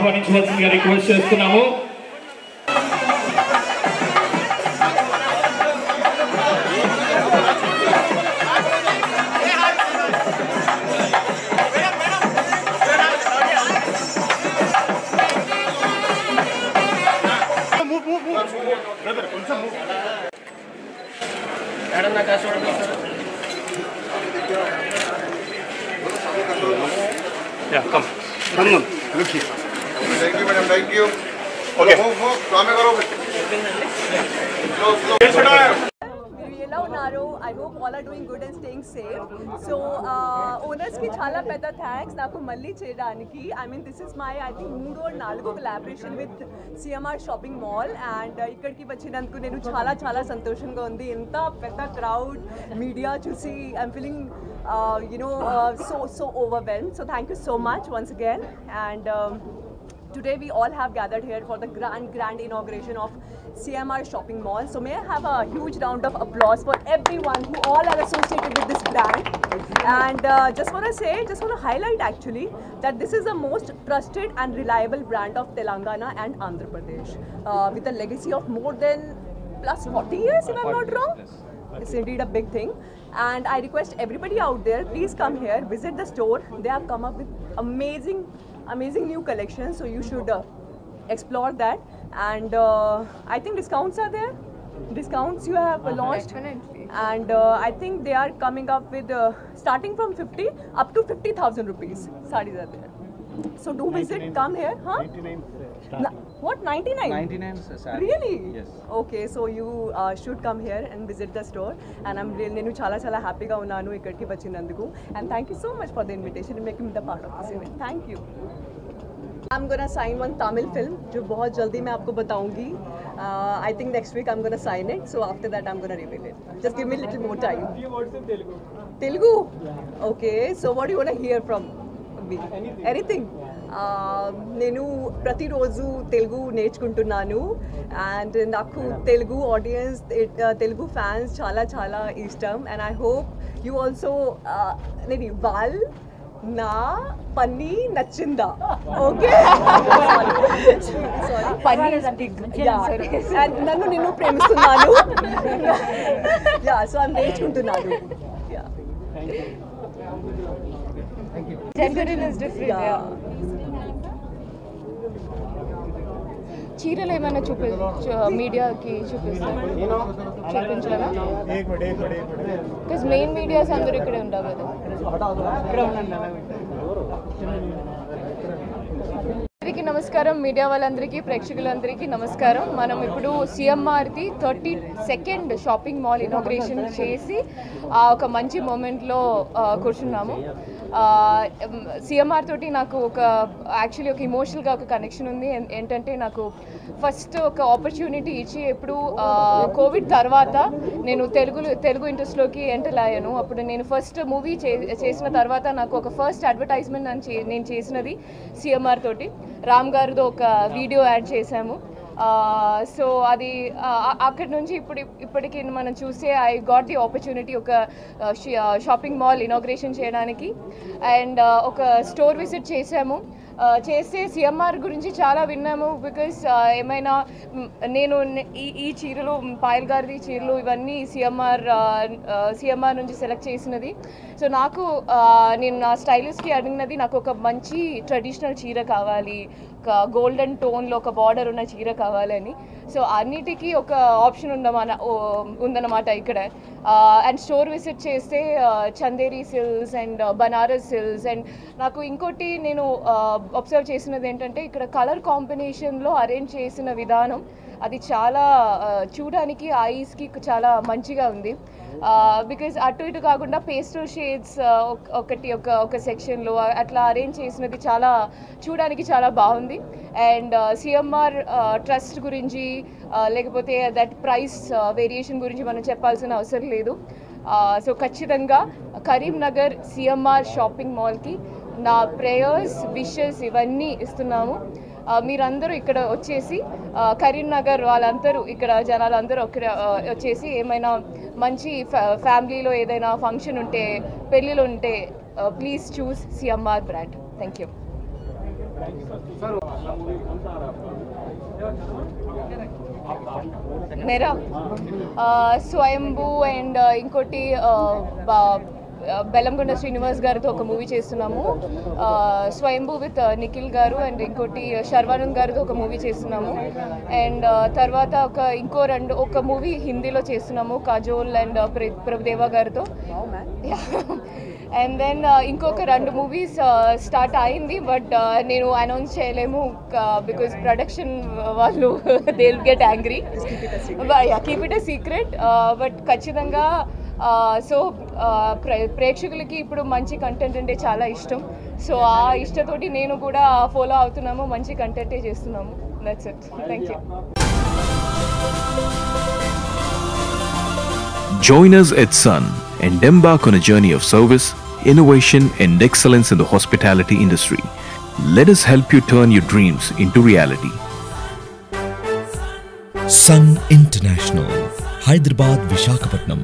ఆహ్వానించవలసిందిగా request చేస్తున్నాము. Yeah, come. Look here. Thank you, madam. Thank you. Okay. Move. Swami karo. Slow. I hope all are doing good and staying safe. So owners ki chala peda thanks naku malli cheyadaniki. I mean this is my I think 3 or 4 collaboration with CMR Shopping Mall and ikkadiki vachinanduku nenu chala santoshanga undi. Inta pedda crowd media chusi I'm feeling so overwhelmed. So thank you so much once again and today we all have gathered here for the grand inauguration of CMR Shopping Mall. So may I have a huge round of applause for everyone who all are associated with this brand. And just want to highlight actually that this is the most trusted and reliable brand of Telangana and Andhra Pradesh with a legacy of more than plus 40 years if I'm not wrong. It's indeed a big thing. And I request everybody out there, please come here, visit the store. They have come up with amazing new collections, so you should explore that. And I think discounts are there. Discounts you have launched. Definitely. And I think they are coming up with starting from 50 up to 50,000 rupees sarees are there. So do visit, come here. 99. What, 99? 99 saree. Really? Yes. Okay, so you should come here and visit the store. And I'm really nenu chala happy ga unnanu ikkadiki vachinanduku. And thank you so much for the invitation and making me the part of this event. Thank you. I'm gonna sign one Tamil film जो बहुत जल्दी मैं आपको बताऊंगी. I think next week I'm gonna sign it. So after that I'm gonna reveal it. Just give me a little more time. Few words in Telugu. Telugu? Yeah. Okay. So what do you wanna hear from me? Anything. నేను ప్రతిరోజు తెలుగు నేర్చుకుంటున్నాను and నాకు Telugu audience Telugu fans చాలా ఇష్టం and I hope you also నేను wall నా పని నచ్చిందా ఓకే నన్ను నేను ప్రేమిస్తున్నాను యా సో ఐ నేర్చుకుంటున్నాను చీరలు ఏమైనా మీడియాకి చూపించాలా బికాజ్ మెయిన్ మీడియాస్ అందరూ ఇక్కడే ఉంటారు కదా. అందరికీ నమస్కారం, మీడియా వాళ్ళందరికీ ప్రేక్షకులందరికీ నమస్కారం. మనం ఇప్పుడు సిఎంఆర్ది 32nd షాపింగ్ మాల్ ఇనాగ్రేషన్ చేసి ఒక మంచి మూమెంట్లో కూర్చున్నాము. సిఎంఆర్ తోటి నాకు యాక్చువల్లీ ఒక ఇమోషనల్గా ఒక కనెక్షన్ ఉంది. ఏంటంటే నాకు ఫస్ట్ ఒక ఆపర్చునిటీ ఇచ్చి ఎప్పుడు కోవిడ్ తర్వాత నేను తెలుగు ఇండస్ట్రీలోకి ఎంటర్ అయ్యాను. అప్పుడు నేను ఫస్ట్ మూవీ చేసిన తర్వాత నాకు ఒక ఫస్ట్ అడ్వర్టైజ్మెంట్ నేను చేసినది సిఎంఆర్ తోటి. రామ్ గారితో ఒక వీడియో యాడ్ చేశాము. సో అది అక్కడి నుంచి ఇప్పటికి మనం చూస్తే ఐ గాట్ ది ఆపర్చునిటీ ఒక షాపింగ్ మాల్ ఇనాగ్రేషన్ చేయడానికి అండ్ ఒక స్టోర్ విజిట్ చేసాము. చేస్తే సిఎంఆర్ గురించి చాలా విన్నాము. బికాస్ ఏమైనా నేను ఈ చీరలు పాయల్ గారిది చీరలు ఇవన్నీ సిఎంఆర్ నుంచి సెలెక్ట్ చేసినది. సో నాకు నేను నా స్టైలిస్ట్కి అడిగినది నాకు ఒక మంచి ట్రెడిషనల్ చీర కావాలి, ఒక గోల్డెన్ టోన్లో ఒక బార్డర్ ఉన్న చీర కావాలని. సో అన్నిటికీ ఒక ఆప్షన్ ఉందన్నమాట ఇక్కడ. అండ్ స్టోర్ విజిట్ చేస్తే Chanderi silks and Banaras silks and నాకు ఇంకోటి నేను అబ్జర్వ్ చేసినది ఏంటంటే ఇక్కడ కలర్ కాంబినేషన్లో అరేంజ్ చేసిన విధానం అది చాలా చూడడానికి ఐస్కి చాలా మంచిగా ఉంది. బికాజ్ అటు ఇటు కాకుండా పేస్టల్ షేడ్స్ ఒక సెక్షన్లో అట్లా అరేంజ్ చేసినది చాలా చూడడానికి చాలా బాగుంది. అండ్ సిఎంఆర్ ట్రస్ట్ గురించి లేకపోతే దట్ ప్రైస్ వేరియేషన్ గురించి మనం చెప్పాల్సిన అవసరం లేదు. సో ఖచ్చితంగా కరీంనగర్ సిఎంఆర్ షాపింగ్ మాల్కి నా ప్రేయర్స్ విషెస్ ఇవన్నీ ఇస్తున్నాము. మీరందరూ ఇక్కడ వచ్చేసి కరీంనగర్ వాళ్ళందరూ ఇక్కడ జనాలందరూ వచ్చేసి ఏమైనా మంచి ఫ్యామిలీలో ఏదైనా ఫంక్షన్ ఉంటే పెళ్ళిళ్ళు ఉంటే please choose CMR brand. Thank you. Mera Swayambhu and ఇంకోటి బెల్లంకొండ శ్రీనివాస్ గారితో ఒక మూవీ చేస్తున్నాము. స్వయంభూ విత్ నిఖిల్ గారు అండ్ ఇంకోటి శర్వానంద్ గారితో ఒక మూవీ చేస్తున్నాము. అండ్ తర్వాత ఒక మూవీ హిందీలో చేస్తున్నాము కాజోల్ అండ్ ప్రభుదేవా గారితో. అండ్ దెన్ ఇంకొక 2 మూవీస్ స్టార్ట్ అయింది, బట్ నేను అనౌన్స్ చేయలేము బికాజ్ ప్రొడక్షన్ వాళ్ళు they will get angry. Keep it a secret. But ఖచ్చితంగా సో ప్రేక్షకులకి ఇప్పుడు మంచి కంటెంట్ అంటే చాలా ఇష్టం. సో ఆ ఇష్టతోటి నేను కూడా ఫాలో అవుతున్నాము, మంచి కంటెంటే చేస్తున్నాము. That's it. Thank you. Join us at Sun and embark on a journey of service, innovation and excellence in the hospitality industry. Let us help you turn your dreams into reality. Sun International, Hyderabad, Visakhapatnam.